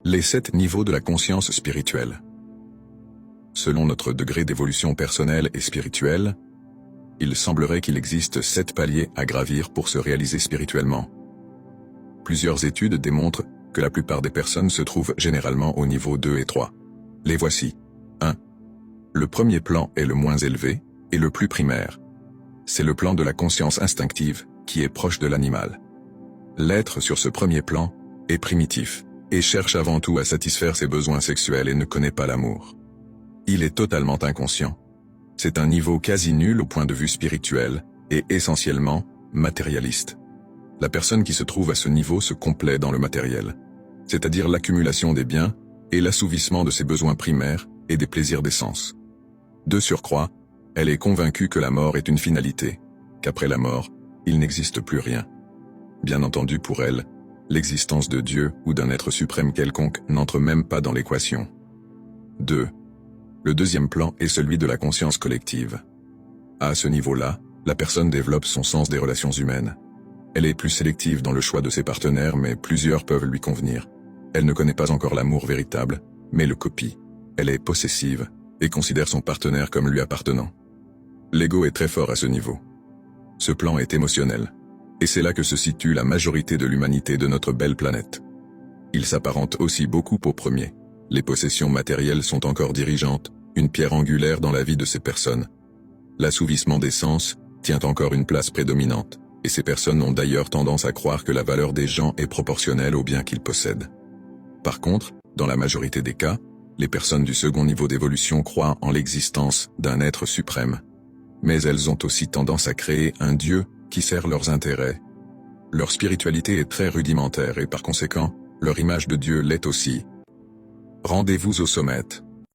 Les 7 niveaux de la conscience spirituelle. Selon notre degré d'évolution personnelle et spirituelle, il semblerait qu'il existe 7 paliers à gravir pour se réaliser spirituellement. Plusieurs études démontrent que la plupart des personnes se trouvent généralement au niveau 2 et 3. Les voici. 1. Le premier plan est le moins élevé et le plus primaire. C'est le plan de la conscience instinctive qui est proche de l'animal. L'être sur ce premier plan est primitif et cherche avant tout à satisfaire ses besoins sexuels et ne connaît pas l'amour. Il est totalement inconscient. C'est un niveau quasi nul au point de vue spirituel et essentiellement matérialiste. La personne qui se trouve à ce niveau se complaît dans le matériel, c'est-à-dire l'accumulation des biens et l'assouvissement de ses besoins primaires et des plaisirs des sens. De surcroît, elle est convaincue que la mort est une finalité, qu'après la mort, il n'existe plus rien. Bien entendu pour elle, l'existence de Dieu ou d'un être suprême quelconque n'entre même pas dans l'équation. 2. Le deuxième plan est celui de la conscience collective. À ce niveau-là, la personne développe son sens des relations humaines. Elle est plus sélective dans le choix de ses partenaires, mais plusieurs peuvent lui convenir. Elle ne connaît pas encore l'amour véritable, mais le copie. Elle est possessive et considère son partenaire comme lui appartenant. L'ego est très fort à ce niveau. Ce plan est émotionnel. Et c'est là que se situe la majorité de l'humanité de notre belle planète. Il s'apparente aussi beaucoup au premier. Les possessions matérielles sont encore dirigeantes, une pierre angulaire dans la vie de ces personnes. L'assouvissement des sens tient encore une place prédominante, et ces personnes ont d'ailleurs tendance à croire que la valeur des gens est proportionnelle aux biens qu'ils possèdent. Par contre, dans la majorité des cas, les personnes du second niveau d'évolution croient en l'existence d'un être suprême. Mais elles ont aussi tendance à créer un Dieu qui sert leurs intérêts. Leur spiritualité est très rudimentaire et par conséquent, leur image de Dieu l'est aussi. Rendez-vous au sommet.